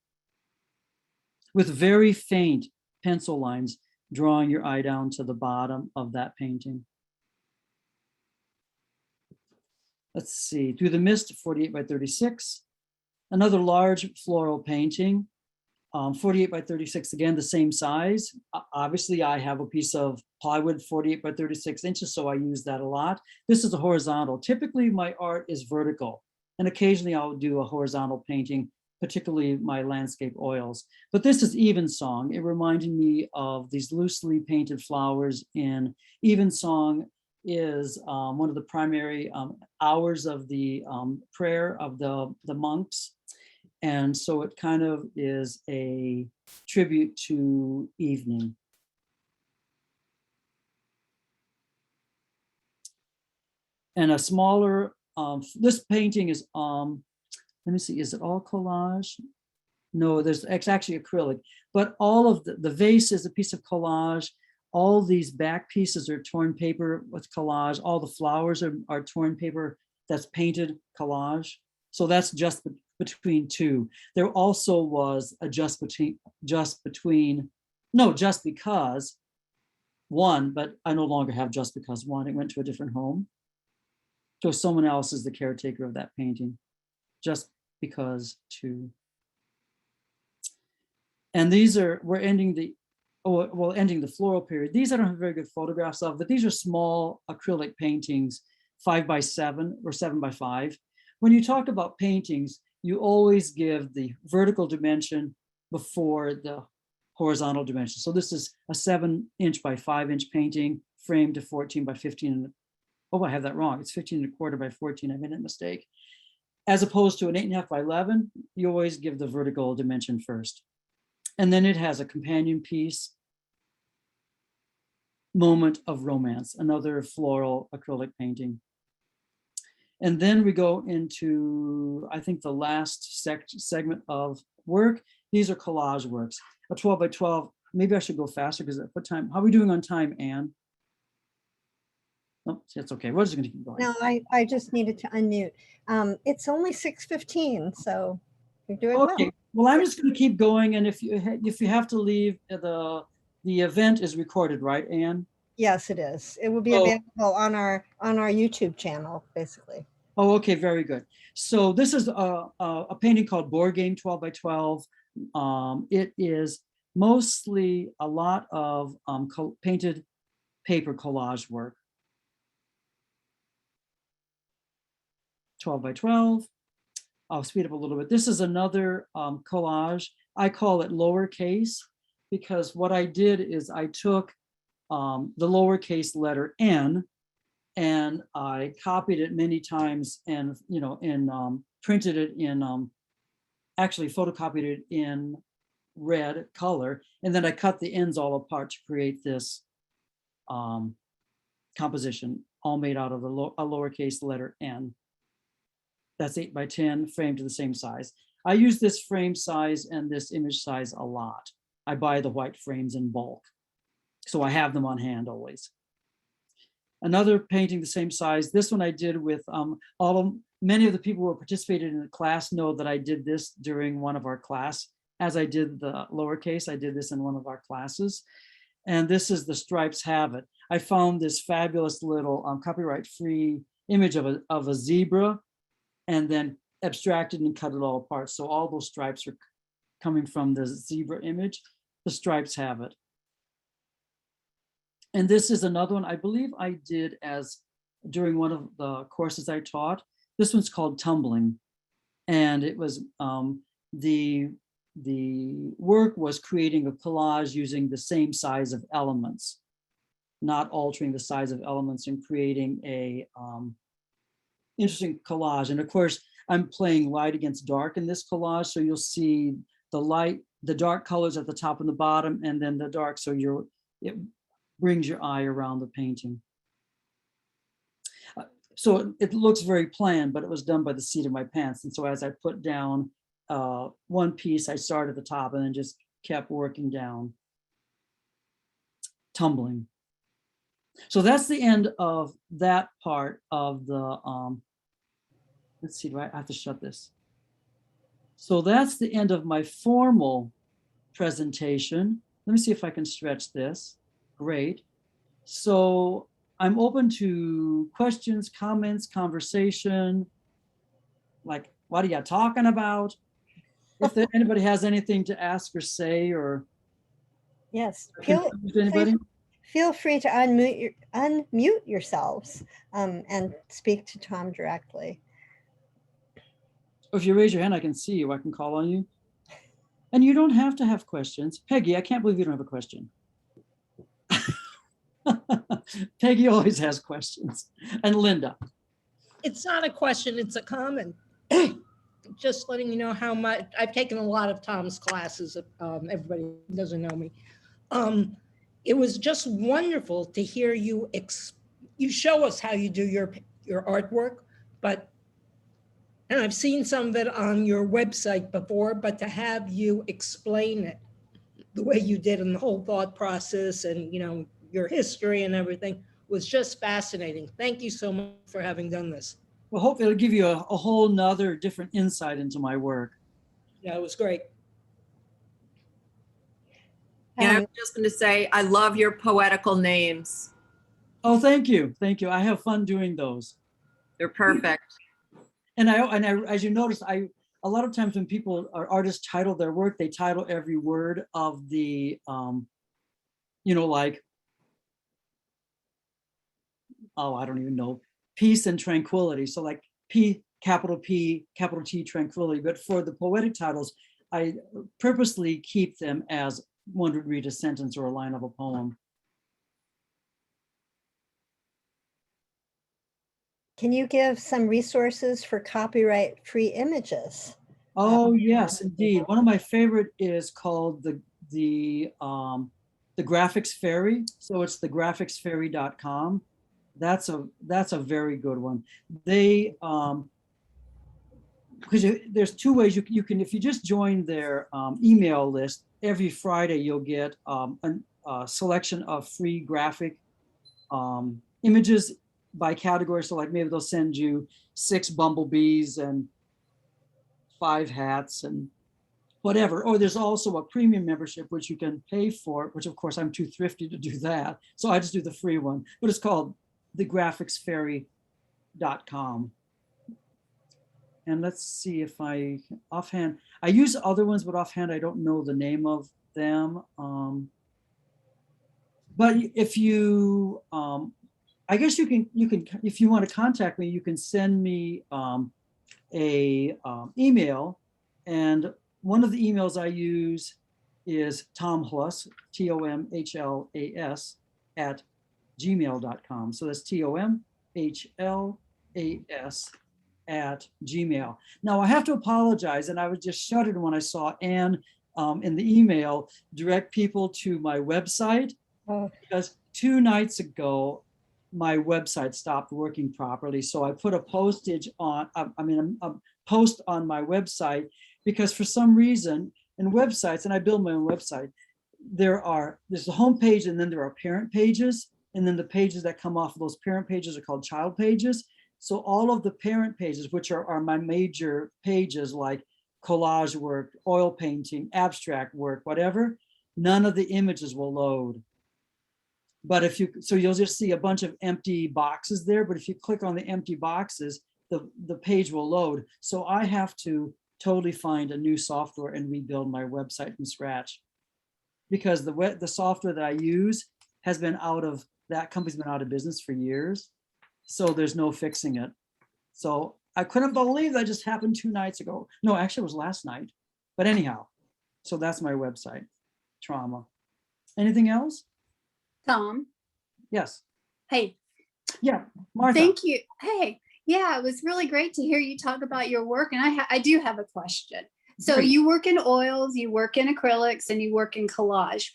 Speaker 2: with very faint pencil lines drawing your eye down to the bottom of that painting. Let's see, Through the Mist, 48 by 36. Another large floral painting, 48 by 36, again, the same size. Obviously, I have a piece of plywood 48 by 36 inches, so I use that a lot. This is a horizontal. Typically, my art is vertical, and occasionally I'll do a horizontal painting, particularly my landscape oils. But this is Evensong. It reminded me of these loosely painted flowers in Evensong is one of the primary hours of the prayer of the monks. And so it kind of is a tribute to evening. And a smaller, this painting is, let me see, is it all collage? No, it's actually acrylic, but all of the vase is a piece of collage. All these back pieces are torn paper with collage. All the flowers are torn paper that's painted collage. So that's just between two. There also was a just because one, but I no longer have just because one. It went to a different home. So someone else is the caretaker of that painting. Just because two. And these are, we're ending the floral period. These I don't have very good photographs of, but these are small acrylic paintings, 5 by 7 or 7 by 5. When you talk about paintings, you always give the vertical dimension before the horizontal dimension. So this is a 7-inch by 5-inch painting framed to 14 by 15. Oh, I have that wrong. It's 15 1/4 by 14. I made a mistake. As opposed to an 8.5 by 11, you always give the vertical dimension first. And then it has a companion piece, Moment of Romance, another floral acrylic painting. And then we go into, I think, the last segment of work. These are collage works, a 12 by 12. Maybe I should go faster because at what time? How are we doing on time, Anne? Oh, it's okay. We're just going to keep going.
Speaker 1: No, I just needed to unmute. It's only 6:15, so you're doing
Speaker 2: Okay.
Speaker 1: well.
Speaker 2: Well, I'm just going to keep going, and if you have to leave, the event is recorded, right, Anne?
Speaker 1: Yes, it is. It will be available on our YouTube channel, basically.
Speaker 2: Oh, okay, very good. So this is a painting called Board Game 12 by 12. It is mostly a lot of painted paper collage work. 12 by 12. I'll speed up a little bit. This is another collage. I call it lowercase because what I did is I took the lowercase letter N and I copied it many times and, printed it in, actually photocopied it in red color. And then I cut the ends all apart to create this composition, all made out of a lowercase letter N. That's 8 by 10, framed to the same size. I use this frame size and this image size a lot. I buy the white frames in bulk, so I have them on hand always. Another painting the same size. This one I did with many of the people who participated in the class know that I did this during one of our class. As I did the lowercase, I did this in one of our classes. And this is The Stripes Have It. I found this fabulous little copyright-free image of a zebra and then abstracted and cut it all apart. So all those stripes are coming from the zebra image. The stripes have it. And this is another one I believe I did during one of the courses I taught. This one's called Tumbling. And it was, the work was creating a collage using the same size of elements, not altering the size of elements and creating a interesting collage. And of course, I'm playing light against dark in this collage. So you'll see the dark colors at the top and the bottom, and then the dark. So it brings your eye around the painting. So it looks very planned, but it was done by the seat of my pants. And so as I put down one piece, I started at the top and then just kept working down, tumbling. So that's the end of that part of the, let's see, do I have to shut this? So that's the end of my formal presentation. Let me see if I can stretch this. Great. So I'm open to questions, comments, conversation. Like, what are you talking about? If anybody has anything to ask or say, or
Speaker 1: Yes,
Speaker 2: anybody?
Speaker 1: feel free to unmute yourselves and speak to Tom directly.
Speaker 2: Or if you raise your hand, I can see you. I can call on you. And you don't have to have questions. Peggy, I can't believe you don't have a question. Peggy always has questions. And Linda.
Speaker 3: It's not a question, it's a comment. Just letting you know how much, I've taken a lot of Tom's classes. Everybody doesn't know me. It was just wonderful to hear you show us how you do your artwork, and I've seen some of it on your website before, but to have you explain it the way you did and the whole thought process and, your history and everything was just fascinating. Thank you so much for having done this.
Speaker 2: Well, hopefully it'll give you a whole nother different insight into my work.
Speaker 3: Yeah, it was great.
Speaker 4: And I was just going to say, I love your poetical names.
Speaker 2: Oh, thank you. Thank you. I have fun doing those.
Speaker 4: They're perfect.
Speaker 2: And I, as you notice, a lot of times when people or artists title their work, they title every word of the, like, oh, I don't even know, peace and tranquility. So like P, capital T, tranquility. But for the poetic titles, I purposely keep them as one would read a sentence or a line of a poem.
Speaker 1: Can you give some resources for copyright-free images?
Speaker 2: Oh, yes, indeed. One of my favorite is called the Graphics Fairy. So it's thegraphicsfairy.com. That's a very good one. They because there's two ways you can, if you just join their email list, every Friday you'll get a selection of free graphic images by category. So like maybe they'll send you 6 bumblebees and 5 hats and whatever. Or there's also a premium membership, which you can pay for, which of course I'm too thrifty to do that. So I just do the free one, but it's called thegraphicsfairy.com. And let's see if I use other ones, but offhand, I don't know the name of them. But if you, I guess you can, if you want to contact me, you can send me a email. And one of the emails I use is Tom Hlas, TOMHLAS @gmail.com. So that's TOMHLAS @gmail. Now I have to apologize, and I was just shuddered when I saw Anne in the email direct people to my website, because 2 nights ago my website stopped working properly. So I put a postage on, a post on my website, because for some reason in websites, and I build my own website, there's the home page, and then there are parent pages, and then the pages that come off of those parent pages are called child pages. So all of the parent pages, which are my major pages, like collage work, oil painting, abstract work, whatever, none of the images will load. But you'll just see a bunch of empty boxes there, but if you click on the empty boxes, the page will load. So I have to totally find a new software and rebuild my website from scratch, because the software that I use has been that company's been out of business for years. So there's no fixing it. So I couldn't believe that just happened 2 nights ago. No, actually it was last night. But anyhow, so that's my website, Trauma. Anything else?
Speaker 5: Tom.
Speaker 2: Yes.
Speaker 5: Hey.
Speaker 2: Yeah, Martha.
Speaker 5: Thank you. Hey, Yeah, it was really great to hear you talk about your work. And I do have a question. So
Speaker 2: Great.
Speaker 5: you work in oils, you work in acrylics, and you work in collage.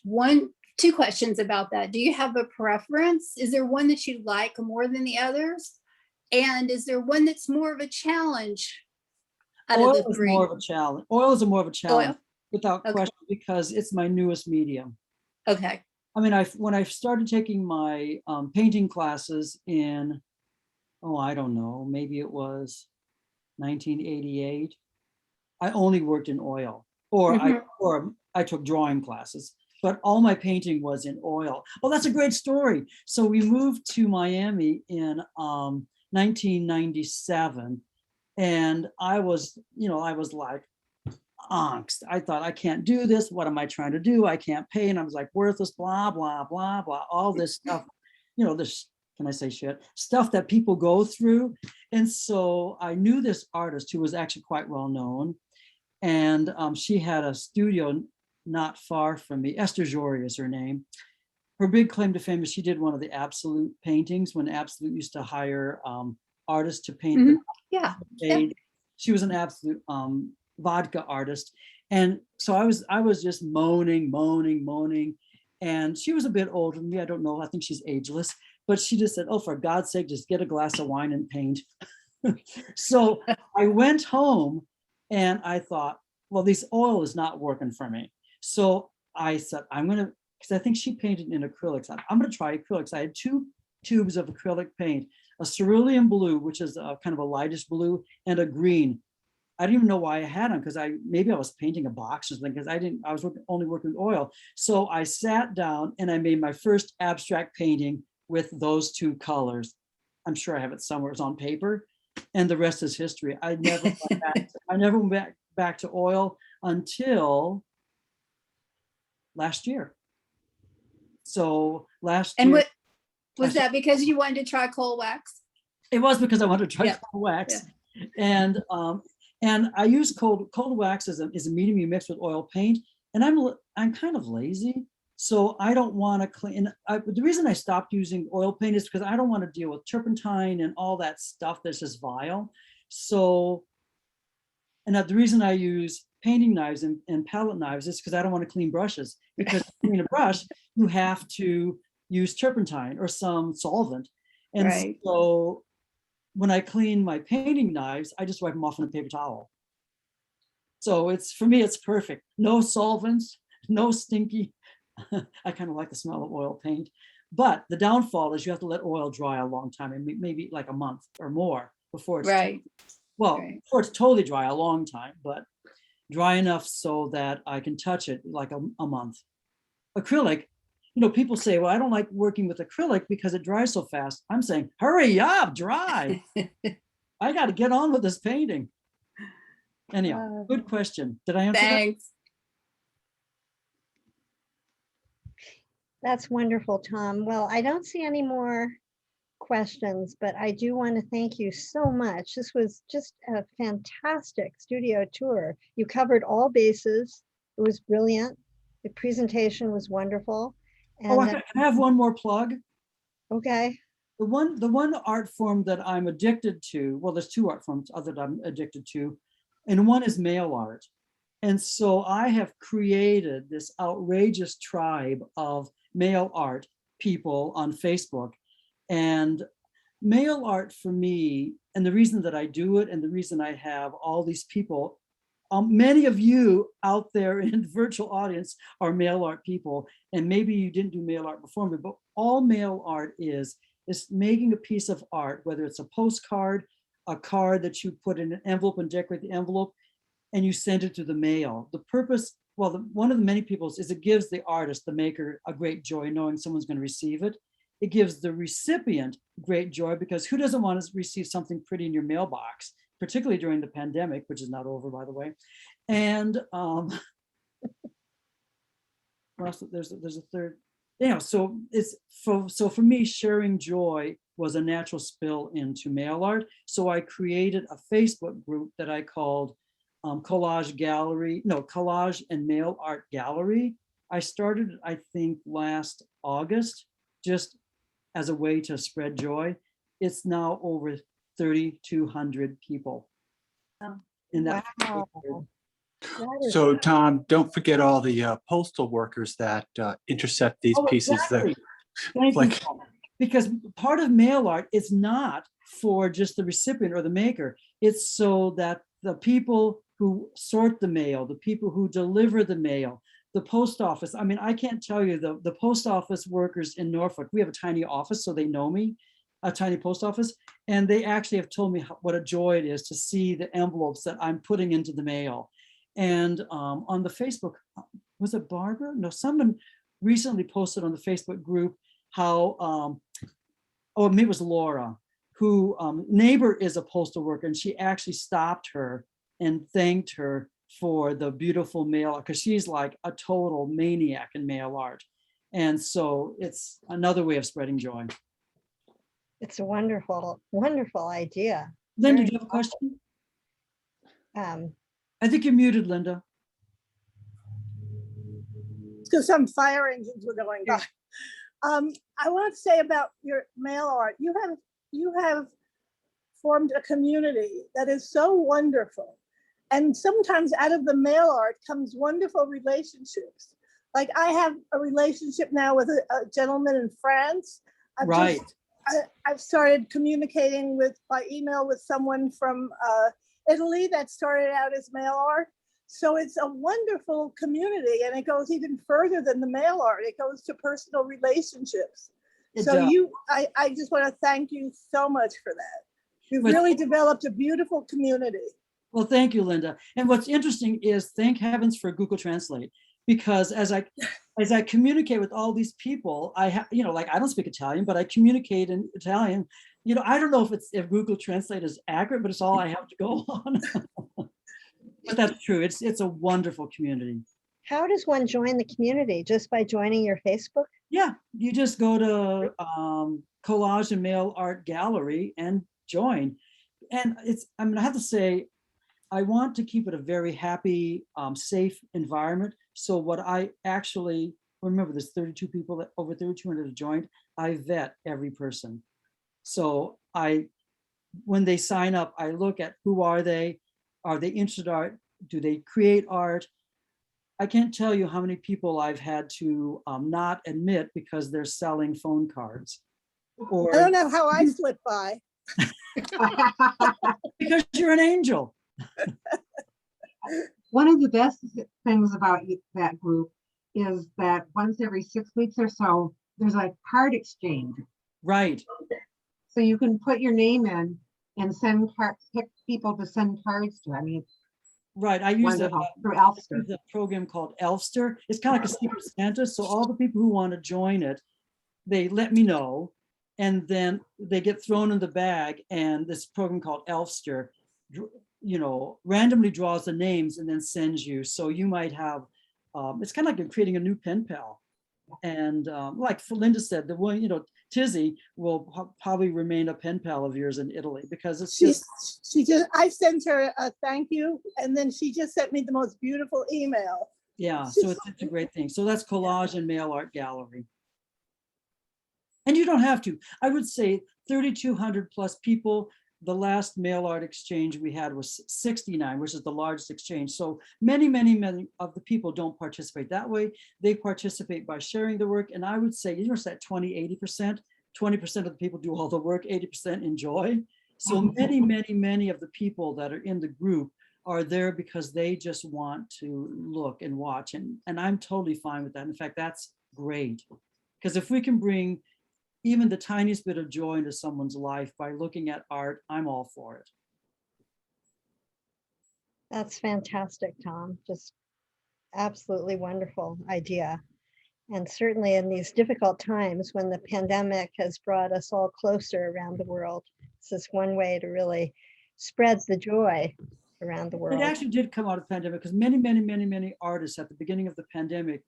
Speaker 5: Two questions about that. Do you have a preference? Is there one that you like more than the others? And is there one that's more of a challenge out
Speaker 2: Oil
Speaker 5: of the
Speaker 2: is
Speaker 5: three?
Speaker 2: more of a challenge. Oil is more of a challenge,
Speaker 5: Oil?
Speaker 2: without
Speaker 5: Okay.
Speaker 2: question, because it's my newest medium.
Speaker 5: Okay.
Speaker 2: I mean, when I started taking my painting classes in, I don't know, maybe it was 1988. I only worked in oil, or I took drawing classes, but all my painting was in oil. Oh, that's a great story. So we moved to Miami in 1997, and I was like angst. I thought, I can't do this. What am I trying to do? I can't paint. I was like worthless, blah, blah, blah, blah, all this stuff, this, can I say shit? Stuff that people go through. And so I knew this artist who was actually quite well known. And she had a studio not far from me. Esther Jory is her name. Her big claim to fame is she did one of the Absolute paintings when Absolute used to hire artists to paint the
Speaker 5: Yeah.
Speaker 2: page. She was an Absolute vodka artist. And so I was just moaning. And she was a bit older than me. I don't know. I think she's ageless. But she just said, oh, for God's sake, just get a glass of wine and paint. So I went home and I thought, well, this oil is not working for me. So I said, because I think she painted in acrylics. I'm going to try acrylics. I had 2 tubes of acrylic paint, a cerulean blue, which is a kind of a lightish blue, and a green. I didn't even know why I had them, because maybe I was painting a box or something, because I was only working with oil. So I sat down and I made my first abstract painting with those 2 colors. I'm sure I have it somewhere. It's on paper, and the rest is history. I never went back to oil until last year. So last year.
Speaker 5: And what was that, because you wanted to try coal wax?
Speaker 2: It was because I wanted to try cold wax. Yeah. And I use cold wax as a medium you mix with oil paint. And I'm kind of lazy. So I don't want to clean. The reason I stopped using oil paint is because I don't want to deal with turpentine and all that stuff that's just vile. So, and the reason I use painting knives and palette knives is because I don't want to clean brushes. Because to clean a brush, you have to use turpentine or some solvent. And so when I clean my painting knives, I just wipe them off on a paper towel. So for me, it's perfect. No solvents, no stinky. I kind of like the smell of oil paint. But the downfall is you have to let oil dry a long time, and maybe like a month or more before it's before it's totally dry, a long time, but dry enough so that I can touch it like a month. Acrylic, people say, well, I don't like working with acrylic because it dries so fast. I'm saying, hurry up, dry. I got to get on with this painting. Anyhow, good question. Did I answer that?
Speaker 1: That's wonderful, Tom. Well, I don't see any more questions, but I do want to thank you so much. This was just a fantastic studio tour. You covered all bases. It was brilliant. The presentation was wonderful. And
Speaker 2: I have one more plug.
Speaker 1: Okay.
Speaker 2: The one art form that I'm addicted to, well, there's 2 art forms other that I'm addicted to, and one is mail art. And so I have created this outrageous tribe of mail art people on Facebook. And mail art for me, and the reason that I do it and the reason I have all these people, many of you out there in the virtual audience are mail art people, and maybe you didn't do mail art before me, but all mail art is making a piece of art, whether it's a postcard, a card that you put in an envelope and decorate the envelope, and you send it to the mail. The purpose, one of the many people's is it gives the artist, the maker, a great joy knowing someone's going to receive it. It gives the recipient great joy, because who doesn't want to receive something pretty in your mailbox, particularly during the pandemic, which is not over, by the way. And there's a third. So for me, sharing joy was a natural spill into mail art. So I created a Facebook group that I called Collage and Mail Art Gallery. I started, I think, last August, just as a way to spread joy. It's now over 3,200 people in that.
Speaker 1: Wow. That is-
Speaker 6: So Tom, don't forget all the postal workers that intercept these
Speaker 2: Oh,
Speaker 6: pieces.
Speaker 2: exactly. Thank you,
Speaker 6: like-
Speaker 2: Paul. Because part of mail art is not for just the recipient or the maker. It's so that the people who sort the mail, the people who deliver the mail, the post office. I mean, I can't tell you the post office workers in Norfolk. We have a tiny office, so they know me, a tiny post office, and they actually have told me what a joy it is to see the envelopes that I'm putting into the mail. And on the Facebook, was it Barbara? No, someone recently posted on the Facebook group how, oh, maybe it was Laura, who neighbor is a postal worker, and she actually stopped her and thanked her for the beautiful mail, because she's like a total maniac in mail art. And so it's another way of spreading joy.
Speaker 1: It's a wonderful, wonderful idea.
Speaker 2: Linda,
Speaker 1: Very
Speaker 2: do you have a question?
Speaker 1: Um,
Speaker 2: I think you're muted, Linda.
Speaker 7: because some fire engines were going by. I want to say about your mail art, you have formed a community that is so wonderful. And sometimes out of the mail art comes wonderful relationships. Like I have a relationship now with a gentleman in France.
Speaker 2: Right.
Speaker 7: I've started communicating by email with someone from Italy that started out as mail art. So it's a wonderful community, and it goes even further than the mail art. It goes to personal relationships.
Speaker 2: It
Speaker 7: So
Speaker 2: does.
Speaker 7: I just want to thank you so much for that. You've
Speaker 2: But-
Speaker 7: really developed a beautiful community.
Speaker 2: Well, thank you, Linda. And what's interesting is, thank heavens for Google Translate, because as I communicate with all these people, I have, like I don't speak Italian, but I communicate in Italian. I don't know if Google Translate is accurate, but it's all I have to go on. But that's true. It's a wonderful community.
Speaker 1: how does one join the community? Just by joining your Facebook?
Speaker 2: Yeah, you just go to Collage and Mail Art Gallery and join. And I have to say, I want to keep it a very happy, safe environment. So what I actually, remember there's 32 people, that over 3,200 have joined. I vet every person. So when they sign up, I look at who are they interested in art? Do they create art? I can't tell you how many people I've had to not admit because they're selling phone cards. Or
Speaker 7: I don't know how I slipped by.
Speaker 2: because you're an angel.
Speaker 8: One of the best things about that group is that once every 6 weeks or so, there's like card exchange.
Speaker 2: Right.
Speaker 8: So you can put your name in and pick people to send cards to. I mean,
Speaker 2: Right. I use
Speaker 8: wonderful through Elfster.
Speaker 2: a program called Elfster. It's kind of like a secret Santa. So all the people who want to join it, they let me know, and then they get thrown in the bag. And this program called Elfster, randomly draws the names and then sends you. So you might have, it's kind of like you're creating a new pen pal. And like Linda said, the one, Tizzy will probably remain a pen pal of yours in Italy, because it's
Speaker 7: I sent her a thank you, and then she just sent me the most beautiful email.
Speaker 2: yeah, so it's a great thing. So that's Collage and Mail Art Gallery. And you don't have to. I would say 3,200 plus people. The last mail art exchange we had was 69, which is the largest exchange. So many of the people don't participate that way. They participate by sharing the work. And I would say, it's at 20% of the people do all the work, 80% enjoy. So many of the people that are in the group are there because they just want to look and watch. And I'm totally fine with that. In fact, that's great. Because if we can bring even the tiniest bit of joy into someone's life by looking at art, I'm all for it.
Speaker 1: That's fantastic, Tom. Just absolutely wonderful idea. And certainly in these difficult times when the pandemic has brought us all closer around the world, this is one way to really spread the joy around the
Speaker 2: It
Speaker 1: world.
Speaker 2: actually did come out of the pandemic, because many artists at the beginning of the pandemic,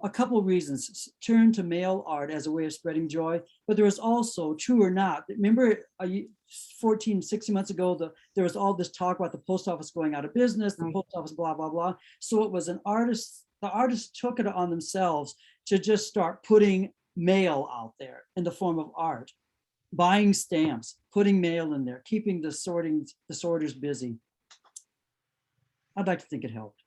Speaker 2: a couple of reasons, turned to mail art as a way of spreading joy. But there was also, true or not, remember 16 months ago, there was all this talk about the post office going out of business, the post office, blah, blah, blah. So it was the artists took it on themselves to just start putting mail out there in the form of art. buying stamps, putting mail in there, keeping the sorters busy. I'd like to think it helped.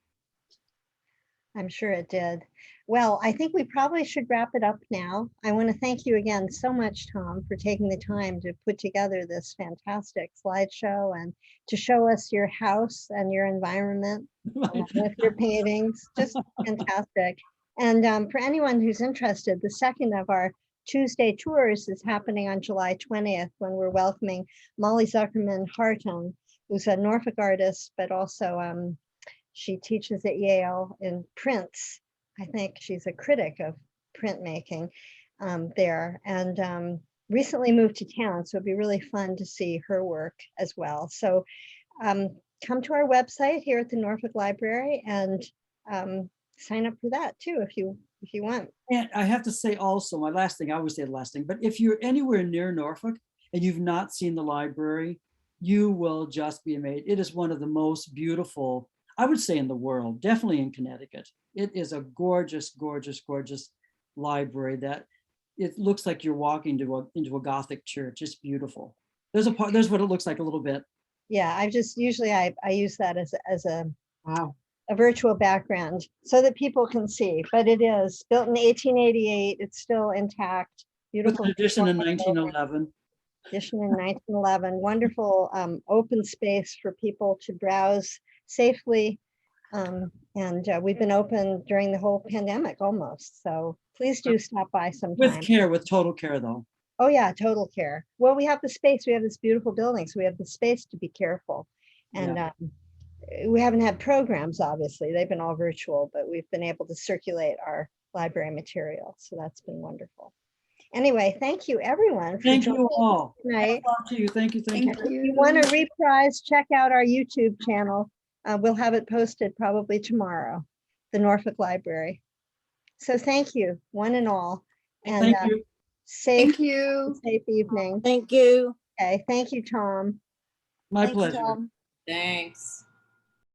Speaker 1: I'm sure it did. Well, I think we probably should wrap it up now. I want to thank you again so much, Tom, for taking the time to put together this fantastic slideshow and to show us your house and your environment with your paintings. Just fantastic. And for anyone who's interested, the second of our Tuesday tours is happening on July 20th when we're welcoming Molly Zuckerman Harton, who's a Norfolk artist, but also she teaches at Yale in prints. I think she's a critic of printmaking there, and recently moved to town. So it'd be really fun to see her work as well. So come to our website here at the Norfolk Library and sign up for that too if you want.
Speaker 2: And I have to say also, my last thing, I always say the last thing, but if you're anywhere near Norfolk and you've not seen the library, you will just be amazed. It is one of the most beautiful, I would say, in the world, definitely in Connecticut. It is a gorgeous, gorgeous, gorgeous library that it looks like you're walking into a Gothic church. It's beautiful. There's what it looks like a little bit.
Speaker 1: Yeah, I just usually I use that as a
Speaker 8: Wow.
Speaker 1: a virtual background so that people can see, but it is built in 1888. It's still intact.
Speaker 2: With
Speaker 1: Beautiful.
Speaker 2: an addition in
Speaker 1: building.
Speaker 2: 1911.
Speaker 1: Addition in 1911. Wonderful open space for people to browse safely. We've been open during the whole pandemic almost. So please do stop by sometime.
Speaker 2: With care, with total care though.
Speaker 1: Oh yeah, total care. Well, we have the space. We have this beautiful building, so we have the space to be careful. And we haven't had programs, obviously. They've been all virtual, but we've been able to circulate our library material. So that's been wonderful. Anyway, thank you, everyone.
Speaker 2: Thank you all.
Speaker 1: Tonight.
Speaker 2: To you. Thank you. Thank you.
Speaker 1: If you want to reprise, check out our YouTube channel. We'll have it posted probably tomorrow, the Norfolk Library. So thank you, one and all. And
Speaker 2: Thank you.
Speaker 5: Thank you.
Speaker 1: safe evening.
Speaker 7: Thank you.
Speaker 1: Okay, thank you, Tom.
Speaker 2: My
Speaker 7: Thank you,
Speaker 2: pleasure.
Speaker 7: Tom.
Speaker 4: Thanks.